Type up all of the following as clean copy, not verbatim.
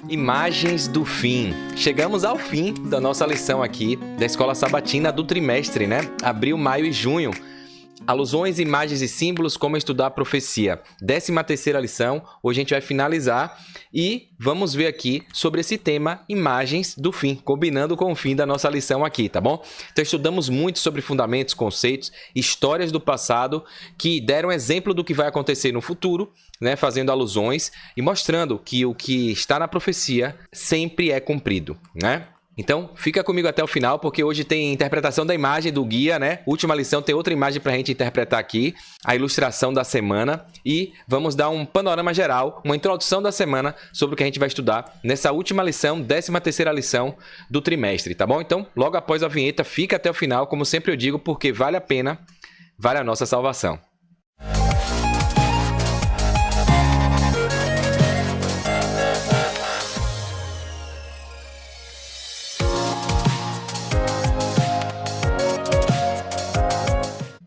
Imagens do fim. Chegamos ao fim da nossa lição aqui da Escola Sabatina do trimestre, né? Abril, maio e junho. Alusões, imagens e símbolos, como estudar a profecia. 13ª lição, hoje a gente vai finalizar e vamos ver aqui sobre esse tema, imagens do fim, combinando com o fim da nossa lição aqui, tá bom? Então estudamos muito sobre fundamentos, conceitos, histórias do passado que deram exemplo do que vai acontecer no futuro, né? Fazendo alusões e mostrando que o que está na profecia sempre é cumprido, né? Então, fica comigo até o final, porque hoje tem interpretação da imagem do guia, né? Última lição tem outra imagem para a gente interpretar aqui, a ilustração da semana. E vamos dar um panorama geral, uma introdução da semana sobre o que a gente vai estudar nessa última lição, 13ª lição do trimestre, tá bom? Então, logo após a vinheta, fica até o final, como sempre eu digo, porque vale a pena, vale a nossa salvação.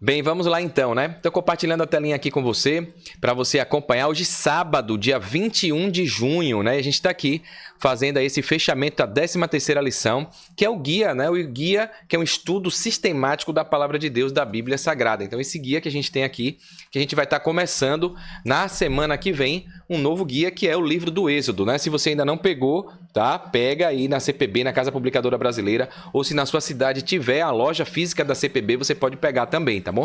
Bem, vamos lá então, né? Estou compartilhando a telinha aqui com você, para você acompanhar hoje sábado, dia 21 de junho, né? A gente está aqui fazendo aí esse fechamento da 13ª lição, que é o guia, né? O guia que é um estudo sistemático da Palavra de Deus da Bíblia Sagrada. Então, esse guia que a gente tem aqui, que a gente vai estar começando na semana que vem, um novo guia que é o livro do Êxodo, né? Se você ainda não pegou, tá? Pega aí na CPB, na Casa Publicadora Brasileira, ou se na sua cidade tiver a loja física da CPB, você pode pegar também, tá bom?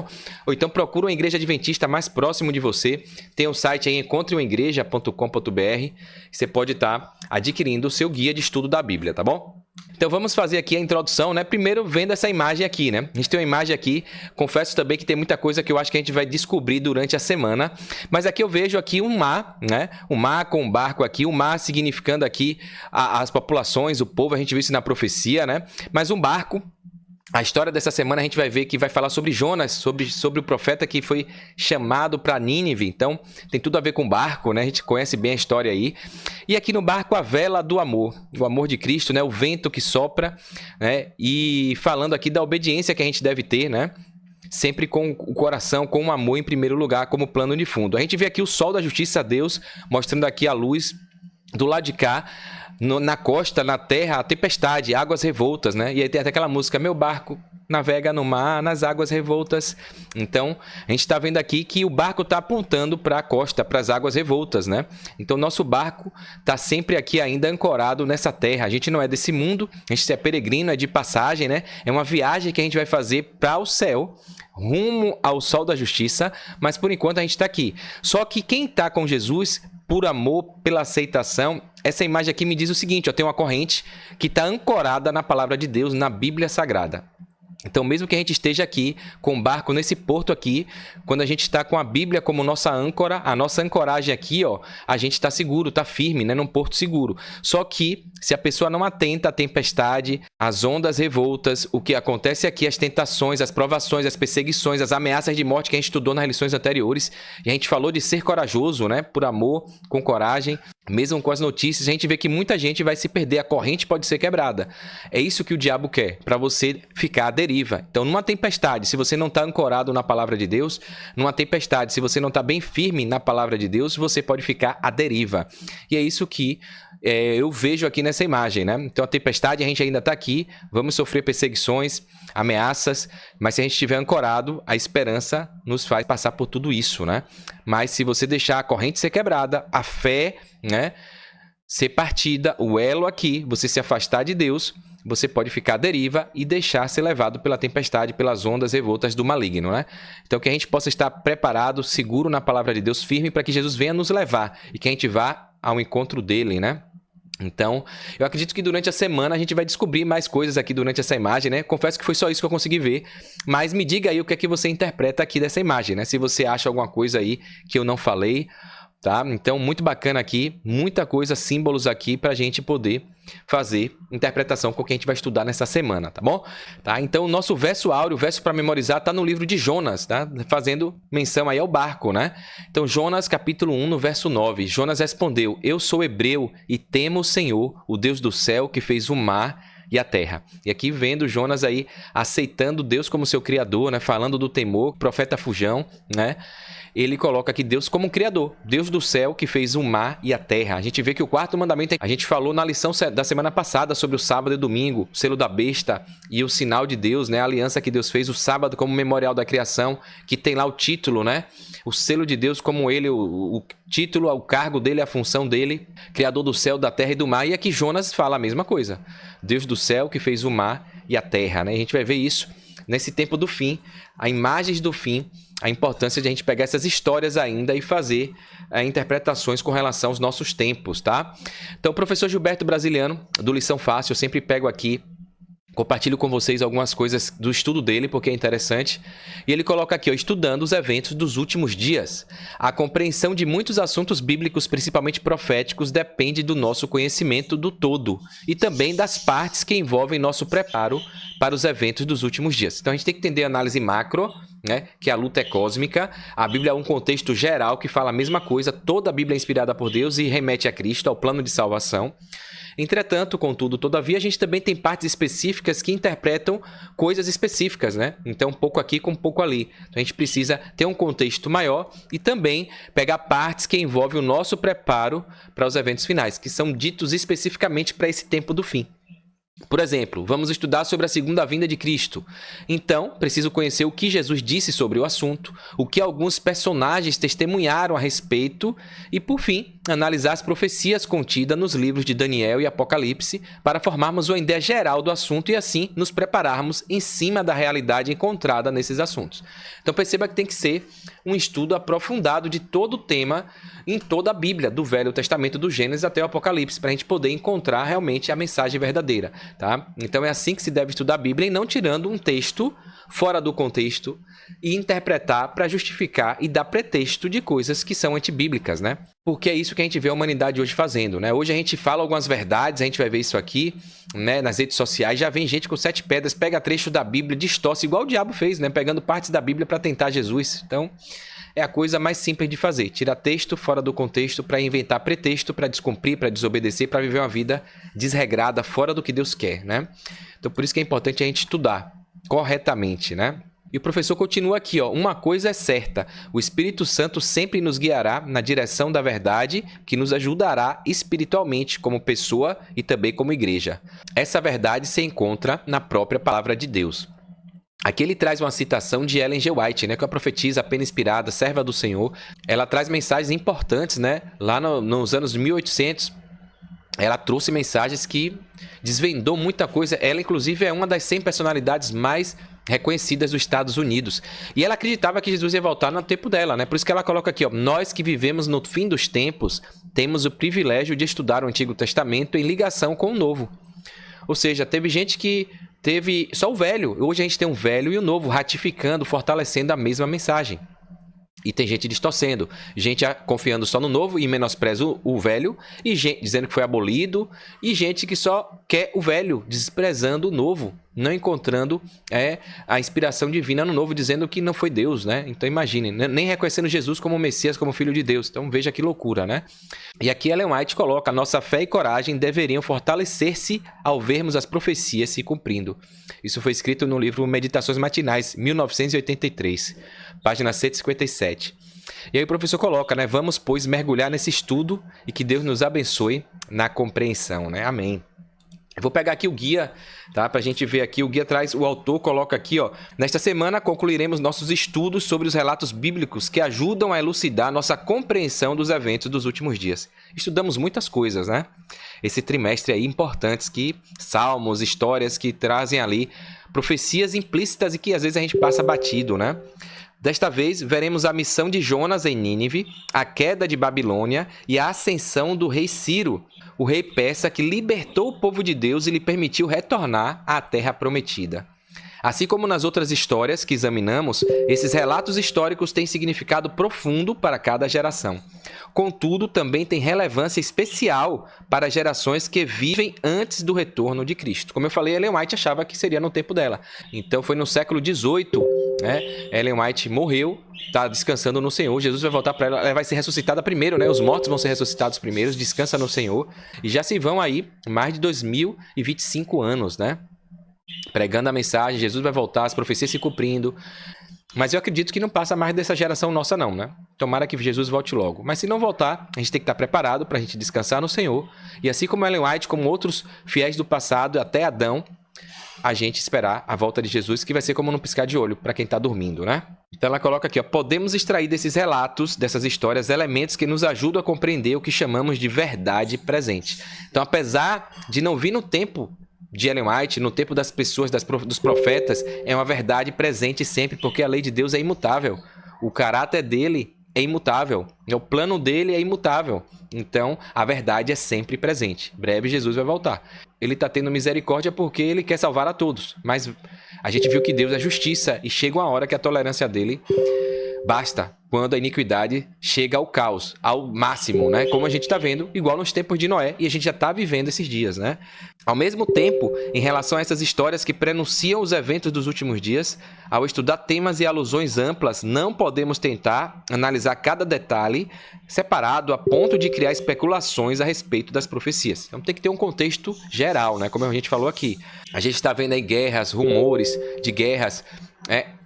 Ou então procura uma igreja adventista mais próximo de você. Tem o site aí encontreumaigreja.com.br, você pode estar adquirindo o seu guia de estudo da Bíblia, tá bom? Então vamos fazer aqui a introdução, né? Primeiro vendo essa imagem aqui, né? A gente tem uma imagem aqui, confesso também que tem muita coisa que eu acho que a gente vai descobrir durante a semana, mas aqui eu vejo aqui um mar, né? Um mar com um barco aqui, o mar significando aqui as populações, o povo, a gente viu isso na profecia, né? Mas um barco. A história dessa semana a gente vai ver que vai falar sobre Jonas, sobre o profeta que foi chamado para Nínive. Então, tem tudo a ver com barco, né? A gente conhece bem a história aí. E aqui no barco, a vela do amor. O amor de Cristo, né? O vento que sopra, né? E falando aqui da obediência que a gente deve ter, né? Sempre com o coração, com o amor em primeiro lugar, como plano de fundo. A gente vê aqui o sol da justiça a Deus, mostrando aqui a luz do lado de cá. Na costa, na terra, a tempestade, águas revoltas, né? E aí tem até aquela música, meu barco navega no mar, nas águas revoltas. Então, a gente está vendo aqui que o barco está apontando para a costa, para as águas revoltas, né? Então, nosso barco está sempre aqui ainda ancorado nessa terra. A gente não é desse mundo, a gente é peregrino, é de passagem, né? É uma viagem que a gente vai fazer para o céu, rumo ao sol da justiça, mas por enquanto a gente está aqui. Só que quem está com Jesus, por amor, pela aceitação, essa imagem aqui me diz o seguinte, ó, tem uma corrente que está ancorada na palavra de Deus, na Bíblia Sagrada. Então, mesmo que a gente esteja aqui com o barco nesse porto aqui, quando a gente está com a Bíblia como nossa âncora, a nossa ancoragem aqui, ó, a gente está seguro, está firme, né, num porto seguro. Só que, se a pessoa não atenta à tempestade, às ondas revoltas, o que acontece aqui, as tentações, as provações, as perseguições, as ameaças de morte que a gente estudou nas lições anteriores, e a gente falou de ser corajoso, né, por amor, com coragem, mesmo com as notícias, a gente vê que muita gente vai se perder, a corrente pode ser quebrada. É isso que o diabo quer, para você ficar à deriva. Então, numa tempestade, se você não está ancorado na palavra de Deus, numa tempestade, se você não está bem firme na palavra de Deus, você pode ficar à deriva. E é isso que eu vejo aqui nessa imagem, né? Então, a tempestade, a gente ainda está aqui, vamos sofrer perseguições, ameaças, mas se a gente estiver ancorado, a esperança nos faz passar por tudo isso, né? Mas se você deixar a corrente ser quebrada, a fé, né, ser partida, o elo aqui, você se afastar de Deus, você pode ficar à deriva e deixar ser levado pela tempestade, pelas ondas revoltas do maligno, né? Então, que a gente possa estar preparado, seguro na palavra de Deus, firme, para que Jesus venha nos levar e que a gente vá ao encontro dele, né? Então, eu acredito que durante a semana a gente vai descobrir mais coisas aqui durante essa imagem, né? Confesso que foi só isso que eu consegui ver, mas me diga aí o que é que você interpreta aqui dessa imagem, né? Se você acha alguma coisa aí que eu não falei, tá? Então, muito bacana aqui, muita coisa, símbolos aqui para a gente poder fazer interpretação com o que a gente vai estudar nessa semana, tá bom? Tá? Então, o nosso verso áureo, o verso para memorizar, tá no livro de Jonas, tá? Fazendo menção aí ao barco, né? Então, Jonas, capítulo 1, no verso 9. Jonas respondeu, eu sou hebreu e temo o Senhor, o Deus do céu, que fez o mar e a terra. E aqui vendo Jonas aí aceitando Deus como seu criador, né? Falando do temor, profeta fujão, né? Ele coloca aqui Deus como um criador, Deus do céu que fez o mar e a terra. A gente vê que o quarto mandamento, a gente falou na lição da semana passada sobre o sábado e domingo, o selo da besta e o sinal de Deus, né? A aliança que Deus fez, o sábado como memorial da criação, que tem lá o título, né? O selo de Deus como ele, o título, o cargo dele, a função dele, criador do céu, da terra e do mar. E aqui Jonas fala a mesma coisa, Deus do céu que fez o mar e a terra, né? A gente vai ver isso nesse tempo do fim, a imagens do fim, a importância de a gente pegar essas histórias ainda e fazer interpretações com relação aos nossos tempos, tá? Então, o professor Gilberto Brasiliano, do Lição Fácil, eu sempre pego aqui, compartilho com vocês algumas coisas do estudo dele, porque é interessante. E ele coloca aqui, ó, estudando os eventos dos últimos dias. A compreensão de muitos assuntos bíblicos, principalmente proféticos, depende do nosso conhecimento do todo e também das partes que envolvem nosso preparo para os eventos dos últimos dias. Então, a gente tem que entender a análise macro, né, que a luta é cósmica. A Bíblia é um contexto geral que fala a mesma coisa. Toda a Bíblia é inspirada por Deus e remete a Cristo, ao plano de salvação. Entretanto, contudo, todavia, a gente também tem partes específicas que interpretam coisas específicas, né? Então, um pouco aqui com um pouco ali. Então, a gente precisa ter um contexto maior e também pegar partes que envolvem o nosso preparo para os eventos finais, que são ditos especificamente para esse tempo do fim. Por exemplo, vamos estudar sobre a segunda vinda de Cristo. Então, preciso conhecer o que Jesus disse sobre o assunto, o que alguns personagens testemunharam a respeito e, por fim, analisar as profecias contidas nos livros de Daniel e Apocalipse para formarmos uma ideia geral do assunto e, assim, nos prepararmos em cima da realidade encontrada nesses assuntos. Então, perceba que tem que ser um estudo aprofundado de todo o tema em toda a Bíblia, do Velho Testamento, do Gênesis até o Apocalipse, para a gente poder encontrar realmente a mensagem verdadeira, tá? Então é assim que se deve estudar a Bíblia e não tirando um texto fora do contexto e interpretar para justificar e dar pretexto de coisas que são antibíblicas, né? Porque é isso que a gente vê a humanidade hoje fazendo, né? Hoje a gente fala algumas verdades, a gente vai ver isso aqui, né? Nas redes sociais, já vem gente com 7 pedras, pega trecho da Bíblia, distorce, igual o diabo fez, né? Pegando partes da Bíblia para tentar Jesus. Então, é a coisa mais simples de fazer. Tirar texto fora do contexto para inventar pretexto, para descumprir, para desobedecer, para viver uma vida desregrada, fora do que Deus quer, né? Então, por isso que é importante a gente estudar corretamente, né? E o professor continua aqui, ó. Uma coisa é certa, o Espírito Santo sempre nos guiará na direção da verdade, que nos ajudará espiritualmente como pessoa e também como igreja. Essa verdade se encontra na própria palavra de Deus. Aqui ele traz uma citação de Ellen G. White, né, que é uma profetisa apenas inspirada, serva do Senhor. Ela traz mensagens importantes, né? Lá nos anos de 1800, ela trouxe mensagens que desvendou muita coisa. Ela, inclusive, é uma das 100 personalidades mais reconhecidas dos Estados Unidos. E ela acreditava que Jesus ia voltar no tempo dela, né? Por isso que ela coloca aqui, ó, nós que vivemos no fim dos tempos, temos o privilégio de estudar o Antigo Testamento em ligação com o Novo. Ou seja, teve gente que teve só o velho. Hoje a gente tem um velho e o novo, ratificando, fortalecendo a mesma mensagem. E tem gente distorcendo, gente confiando só no novo e menospreza o velho, e gente dizendo que foi abolido, e gente que só quer o velho, desprezando o novo, não encontrando a inspiração divina no novo, dizendo que não foi Deus, né? Então imagine, nem reconhecendo Jesus como Messias, como Filho de Deus. Então veja que loucura, né? E aqui Ellen White coloca, nossa fé e coragem deveriam fortalecer-se ao vermos as profecias se cumprindo. Isso foi escrito no livro Meditações Matinais, 1983, página 157. E aí o professor coloca, né? Vamos, pois, mergulhar nesse estudo e que Deus nos abençoe na compreensão, né? Amém. Eu vou pegar aqui o guia, tá? Pra gente ver aqui. O guia traz, o autor coloca aqui, ó. Nesta semana concluiremos nossos estudos sobre os relatos bíblicos que ajudam a elucidar nossa compreensão dos eventos dos últimos dias. Estudamos muitas coisas, né? Esse trimestre aí importantes, que salmos, histórias que trazem ali profecias implícitas e que às vezes a gente passa batido, né? Desta vez, veremos a missão de Jonas em Nínive, a queda de Babilônia e a ascensão do rei Ciro, o rei persa que libertou o povo de Deus e lhe permitiu retornar à terra prometida. Assim como nas outras histórias que examinamos, esses relatos históricos têm significado profundo para cada geração. Contudo, também tem relevância especial para gerações que vivem antes do retorno de Cristo. Como eu falei, Ellen White achava que seria no tempo dela. Então foi no século XVIII, né? Ellen White morreu, está descansando no Senhor. Jesus vai voltar para ela, ela vai ser ressuscitada primeiro, né? Os mortos vão ser ressuscitados primeiro, descansa no Senhor. E já se vão aí mais de 2025 anos, né? Pregando a mensagem, Jesus vai voltar, as profecias se cumprindo. Mas eu acredito que não passa mais dessa geração nossa não, né? Tomara que Jesus volte logo. Mas se não voltar, a gente tem que estar preparado para a gente descansar no Senhor. E assim como Ellen White, como outros fiéis do passado, até Adão, a gente esperar a volta de Jesus, que vai ser como num piscar de olho para quem está dormindo, né? Então ela coloca aqui, ó, podemos extrair desses relatos, dessas histórias, elementos que nos ajudam a compreender o que chamamos de verdade presente. Então, apesar de não vir no tempo de Ellen White, no tempo das pessoas, dos profetas, é uma verdade presente sempre, porque a lei de Deus é imutável. O caráter dele é imutável. O plano dele é imutável. Então, a verdade é sempre presente. Breve, Jesus vai voltar. Ele está tendo misericórdia porque ele quer salvar a todos. Mas a gente viu que Deus é justiça e chega uma hora que a tolerância dele basta, quando a iniquidade chega ao caos, ao máximo, né? Como a gente está vendo, igual nos tempos de Noé, e a gente já está vivendo esses dias, né? Ao mesmo tempo, em relação a essas histórias que prenunciam os eventos dos últimos dias, ao estudar temas e alusões amplas, não podemos tentar analisar cada detalhe separado a ponto de criar especulações a respeito das profecias. Então tem que ter um contexto geral, né? Como a gente falou aqui. A gente está vendo aí guerras, rumores de guerras,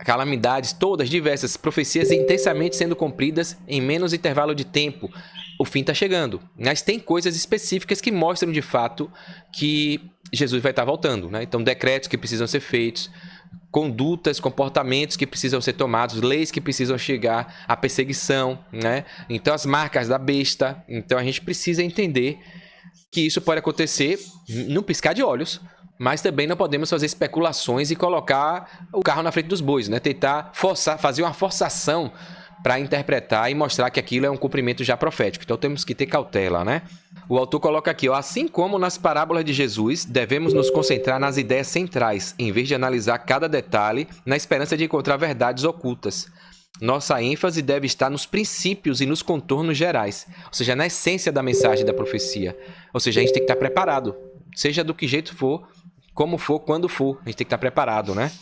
calamidades, todas diversas, profecias intensamente sendo cumpridas em menos intervalo de tempo. O fim está chegando. Mas tem coisas específicas que mostram de fato que Jesus vai estar voltando, né? Então, decretos que precisam ser feitos, condutas, comportamentos que precisam ser tomados, leis que precisam chegar, a perseguição, né? Então, as marcas da besta. Então, a gente precisa entender que isso pode acontecer no piscar de olhos, mas também não podemos fazer especulações e colocar o carro na frente dos bois, né? Tentar fazer uma forçação para interpretar e mostrar que aquilo é um cumprimento já profético. Então temos que ter cautela, né? O autor coloca aqui, ó, assim como nas parábolas de Jesus, devemos nos concentrar nas ideias centrais, em vez de analisar cada detalhe na esperança de encontrar verdades ocultas. Nossa ênfase deve estar nos princípios e nos contornos gerais, ou seja, na essência da mensagem da profecia. Ou seja, a gente tem que estar preparado, seja do que jeito for, como for, quando for, a gente tem que estar preparado, né?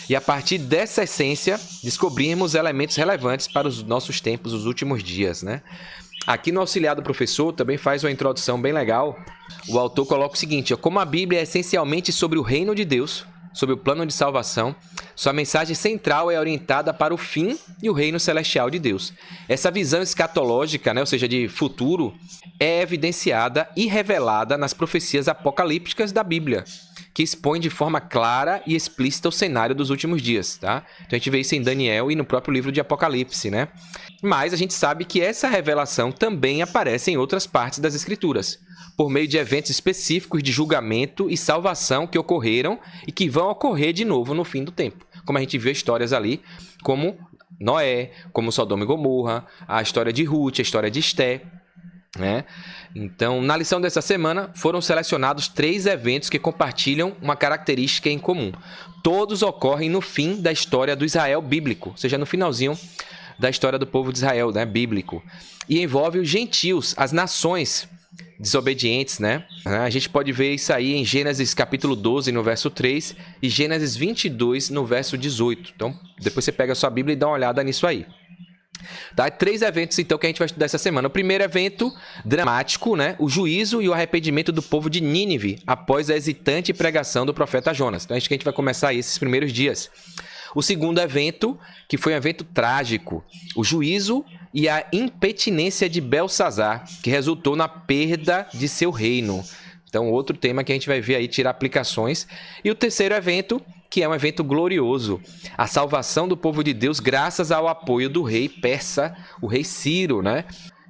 E a partir dessa essência, descobrimos elementos relevantes para os nossos tempos, os últimos dias, né? Aqui no Auxiliar do Professor também faz uma introdução bem legal. O autor coloca o seguinte, ó, como a Bíblia é essencialmente sobre o reino de Deus, sobre o plano de salvação, sua mensagem central é orientada para o fim e o reino celestial de Deus. Essa visão escatológica, né, ou seja, de futuro, é evidenciada e revelada nas profecias apocalípticas da Bíblia, que expõe de forma clara e explícita o cenário dos últimos dias, tá? Então a gente vê isso em Daniel e no próprio livro de Apocalipse, né? Mas a gente sabe que essa revelação também aparece em outras partes das Escrituras, por meio de eventos específicos de julgamento e salvação que ocorreram e que vão ocorrer de novo no fim do tempo. Como a gente viu histórias ali, como Noé, como Sodoma e Gomorra, a história de Ruth, a história de Esté, né? Então, na lição dessa semana, foram selecionados 3 eventos que compartilham uma característica em comum. Todos ocorrem no fim da história do Israel bíblico, ou seja, no finalzinho da história do povo de Israel, né, bíblico. E envolve os gentios, as nações desobedientes, né? A gente pode ver isso aí em Gênesis capítulo 12, no verso 3, e Gênesis 22, no verso 18. Então, depois você pega a sua Bíblia e dá uma olhada nisso aí. Tá? 3 eventos, então, que a gente vai estudar essa semana. O primeiro evento dramático, né? O juízo e o arrependimento do povo de Nínive após a hesitante pregação do profeta Jonas. Então, acho que a gente vai começar aí esses primeiros dias. O segundo evento, que foi um evento trágico, o juízo e a impetinência de Belsazar, que resultou na perda de seu reino. Então, outro tema que a gente vai ver aí, tirar aplicações. E o terceiro evento, que é um evento glorioso, a salvação do povo de Deus graças ao apoio do rei persa, o rei Ciro, né?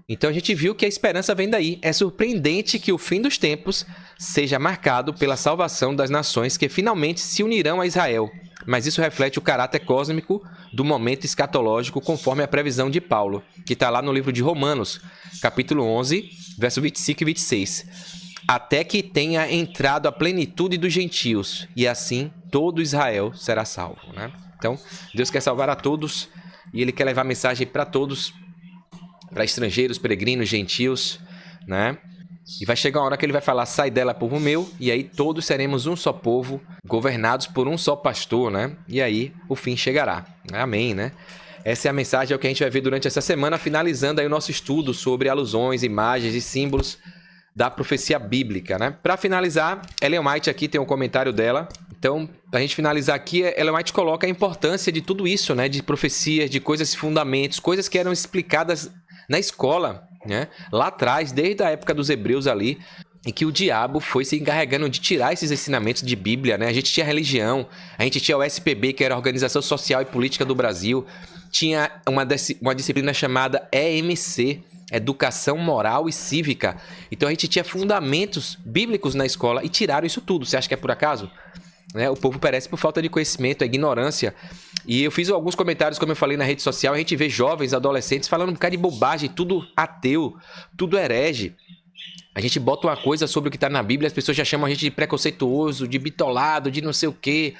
Então a gente viu que a esperança vem daí. É surpreendente que o fim dos tempos seja marcado pela salvação das nações que finalmente se unirão a Israel. Mas isso reflete o caráter cósmico do momento escatológico conforme a previsão de Paulo, que está lá no livro de Romanos, capítulo 11, verso 25 e 26. Até que tenha entrado a plenitude dos gentios, e assim todo Israel será salvo, né? Então, Deus quer salvar a todos, e Ele quer levar a mensagem para todos, para estrangeiros, peregrinos, gentios, né? E vai chegar uma hora que ele vai falar, sai dela, povo meu, e aí todos seremos um só povo, governados por um só pastor, né? E aí o fim chegará. Amém, né? Essa é a mensagem, é o que a gente vai ver durante essa semana, finalizando aí o nosso estudo sobre alusões, imagens e símbolos da profecia bíblica, né? Para finalizar, Ellen White aqui tem um comentário dela. Então, pra gente finalizar aqui, Ellen White coloca a importância de tudo isso, né? De profecias, de coisas, fundamentos, coisas que eram explicadas na escola, né? Lá atrás, desde a época dos hebreus ali, e que o diabo foi se encarregando de tirar esses ensinamentos de Bíblia, né? A gente tinha religião, a gente tinha o SPB, que era a Organização Social e Política do Brasil, tinha uma disciplina chamada EMC, Educação Moral e Cívica. Então a gente tinha fundamentos bíblicos na escola e tiraram isso tudo. Você acha que é por acaso? Né? O povo perece por falta de conhecimento, ignorância. E eu fiz alguns comentários, como eu falei, na rede social. A gente vê jovens, adolescentes falando um bocado de bobagem, tudo ateu, tudo herege. A gente bota uma coisa sobre o que está na Bíblia, as pessoas já chamam a gente de preconceituoso, de bitolado, de não sei o quê.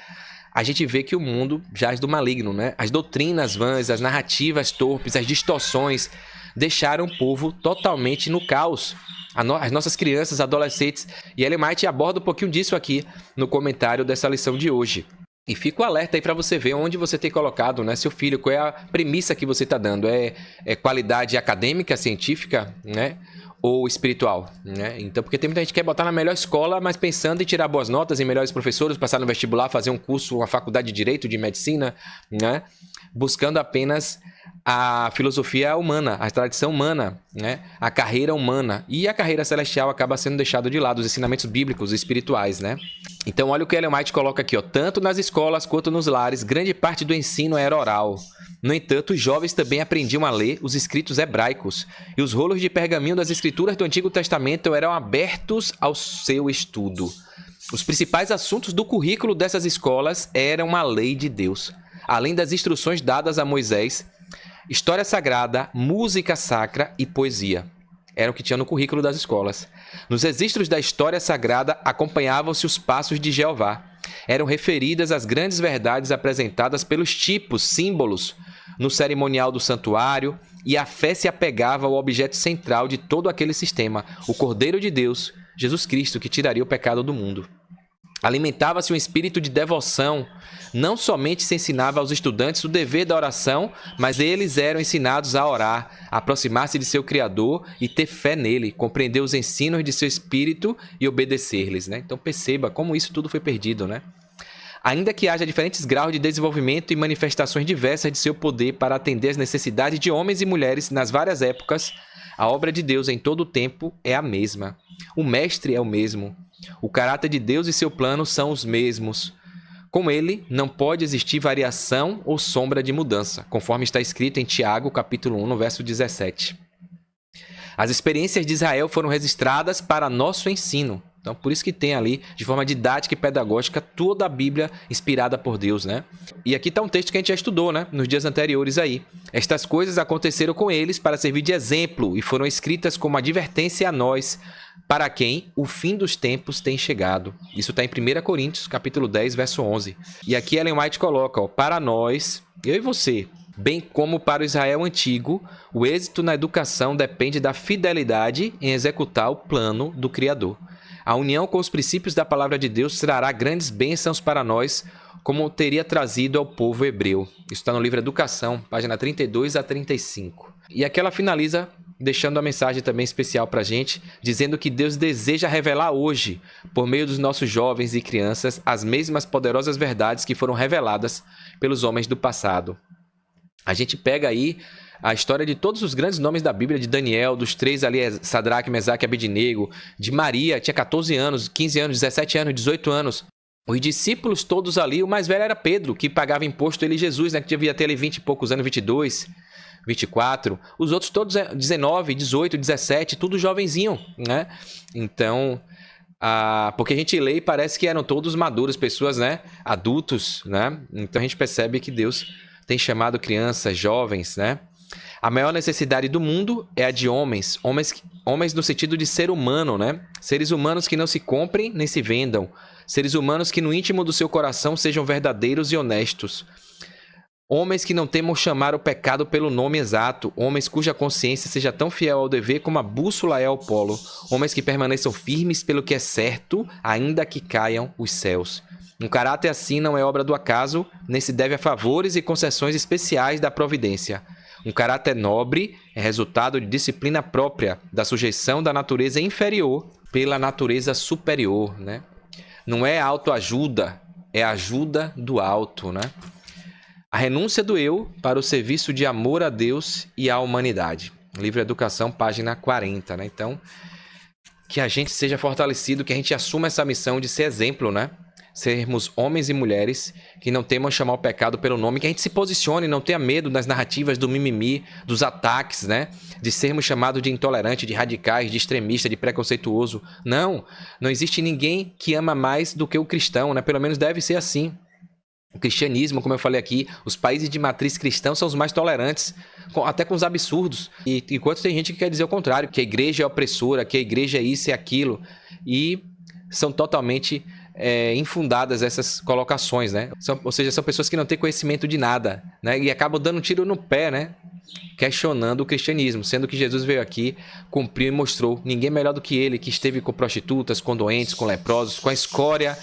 A gente vê que o mundo jaz do maligno, né? As doutrinas vãs, as narrativas torpes, as distorções deixaram o povo totalmente no caos. As nossas crianças, adolescentes. E Ellen White aborda um pouquinho disso aqui no comentário dessa lição de hoje. E fica o alerta aí para você ver onde você tem colocado, né, seu filho, qual é a premissa que você está dando. É qualidade acadêmica, científica, né? Ou espiritual, né? Então, porque tem muita gente que quer botar na melhor escola, mas pensando em tirar boas notas, em melhores professores, passar no vestibular, fazer um curso, uma faculdade de direito, de medicina, né? Buscando apenas a filosofia humana, a tradição humana, né? A carreira humana. E a carreira celestial acaba sendo deixada de lado, os ensinamentos bíblicos e espirituais, né? Então, olha o que Ellen White coloca aqui, ó. Tanto nas escolas quanto nos lares, grande parte do ensino era oral. No entanto, os jovens também aprendiam a ler os escritos hebraicos, e os rolos de pergaminho das escrituras do Antigo Testamento eram abertos ao seu estudo. Os principais assuntos do currículo dessas escolas eram a lei de Deus, além das instruções dadas a Moisés, história sagrada, música sacra e poesia. Era o que tinha no currículo das escolas. Nos registros da história sagrada acompanhavam-se os passos de Jeová. Eram referidas as grandes verdades apresentadas pelos tipos, símbolos, no cerimonial do santuário, e a fé se apegava ao objeto central de todo aquele sistema, o Cordeiro de Deus, Jesus Cristo, que tiraria o pecado do mundo. Alimentava-se um espírito de devoção. Não somente se ensinava aos estudantes o dever da oração, mas eles eram ensinados a orar, a aproximar-se de seu Criador e ter fé nele, compreender os ensinos de seu espírito e obedecer-lhes, né? Então perceba como isso tudo foi perdido, né? Ainda que haja diferentes graus de desenvolvimento e manifestações diversas de seu poder para atender às necessidades de homens e mulheres nas várias épocas, a obra de Deus em todo o tempo é a mesma. O Mestre é o mesmo. O caráter de Deus e seu plano são os mesmos. Com ele, não pode existir variação ou sombra de mudança, conforme está escrito em Tiago, capítulo 1, no verso 17. As experiências de Israel foram registradas para nosso ensino. Então, por isso que tem ali, de forma didática e pedagógica, toda a Bíblia inspirada por Deus, né? E aqui está um texto que a gente já estudou, né? Nos dias anteriores aí. Estas coisas aconteceram com eles para servir de exemplo e foram escritas como advertência a nós, para quem o fim dos tempos tem chegado. Isso está em 1 Coríntios, capítulo 10, verso 11. E aqui Ellen White coloca, ó, para nós, eu e você, bem como para o Israel antigo, o êxito na educação depende da fidelidade em executar o plano do Criador. A união com os princípios da palavra de Deus trará grandes bênçãos para nós, como teria trazido ao povo hebreu. Isso está no livro Educação, página 32 a 35. E aqui ela finaliza deixando uma mensagem também especial para a gente, dizendo que Deus deseja revelar hoje, por meio dos nossos jovens e crianças, as mesmas poderosas verdades que foram reveladas pelos homens do passado. A gente pega aí a história de todos os grandes nomes da Bíblia, de Daniel, dos três ali, Sadraque, Mesaque e Abednego, de Maria, tinha 14 anos, 15 anos, 17 anos, 18 anos. Os discípulos todos ali, o mais velho era Pedro, que pagava imposto, ele e Jesus, né, que devia ter ali 20 e poucos anos, 22, 24. Os outros todos 19, 18, 17, tudo jovenzinho, né? Então, porque a gente lê e parece que eram todos maduros, pessoas, né, adultos, né? Então a gente percebe que Deus tem chamado crianças, jovens, né? A maior necessidade do mundo é a de homens no sentido de ser humano, né? Seres humanos que não se comprem nem se vendam. Seres humanos que no íntimo do seu coração sejam verdadeiros e honestos. Homens que não temam chamar o pecado pelo nome exato, homens cuja consciência seja tão fiel ao dever como a bússola é ao polo, homens que permaneçam firmes pelo que é certo, ainda que caiam os céus. Um caráter assim não é obra do acaso, nem se deve a favores e concessões especiais da providência. Um caráter nobre é resultado de disciplina própria, da sujeição da natureza inferior pela natureza superior, né? Não é autoajuda, é ajuda do alto, né? A renúncia do eu para o serviço de amor a Deus e à humanidade. Livro Educação, página 40, né? Então, que a gente seja fortalecido, que a gente assuma essa missão de ser exemplo, né? Sermos homens e mulheres que não temam chamar o pecado pelo nome, que a gente se posicione, não tenha medo das narrativas do mimimi, dos ataques, né? De sermos chamados de intolerante, de radicais, de extremista, de preconceituoso. Não existe ninguém que ama mais do que o cristão, né? Pelo menos deve ser assim. O cristianismo, como eu falei aqui, os países de matriz cristã são os mais tolerantes, até com os absurdos. E enquanto tem gente que quer dizer o contrário, que a igreja é opressora, que a igreja é isso e aquilo. E são totalmente infundadas essas colocações, né? Ou seja, são pessoas que não têm conhecimento de nada, né? E acabam dando um tiro no pé, né? Questionando o cristianismo, sendo que Jesus veio aqui, cumpriu e mostrou ninguém melhor do que ele, que esteve com prostitutas, com doentes, com leprosos, com a escória,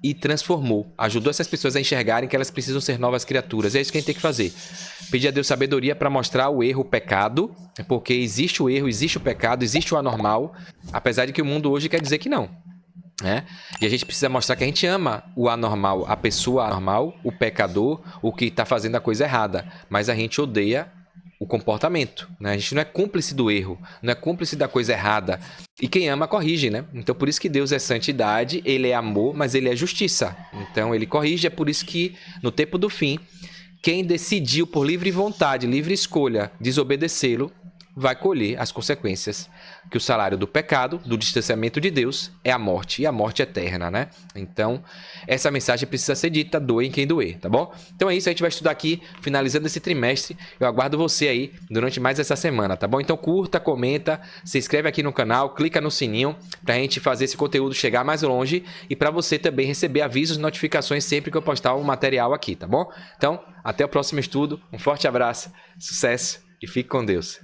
e transformou, ajudou essas pessoas a enxergarem que elas precisam ser novas criaturas. É isso que a gente tem que fazer. Pedir a Deus sabedoria para mostrar o erro, o pecado, porque existe o erro, existe o pecado, existe o anormal, apesar de que o mundo hoje quer dizer que não, né? E a gente precisa mostrar que a gente ama o anormal, a pessoa anormal, o pecador, o que está fazendo a coisa errada, mas a gente odeia o comportamento, né? A gente não é cúmplice do erro, não é cúmplice da coisa errada. E quem ama, corrige, né? Então, por isso que Deus é santidade, Ele é amor, mas Ele é justiça. Então, Ele corrige, é por isso que, no tempo do fim, quem decidiu por livre vontade, livre escolha, desobedecê-lo, vai colher as consequências. Que o salário do pecado, do distanciamento de Deus, é a morte, e a morte eterna, né? Então, essa mensagem precisa ser dita, doer em quem doer, tá bom? Então é isso, a gente vai estudar aqui, finalizando esse trimestre. Eu aguardo você aí durante mais essa semana, tá bom? Então curta, comenta, se inscreve aqui no canal, clica no sininho pra gente fazer esse conteúdo chegar mais longe e pra você também receber avisos e notificações sempre que eu postar um material aqui, tá bom? Então, até o próximo estudo, um forte abraço, sucesso e fique com Deus.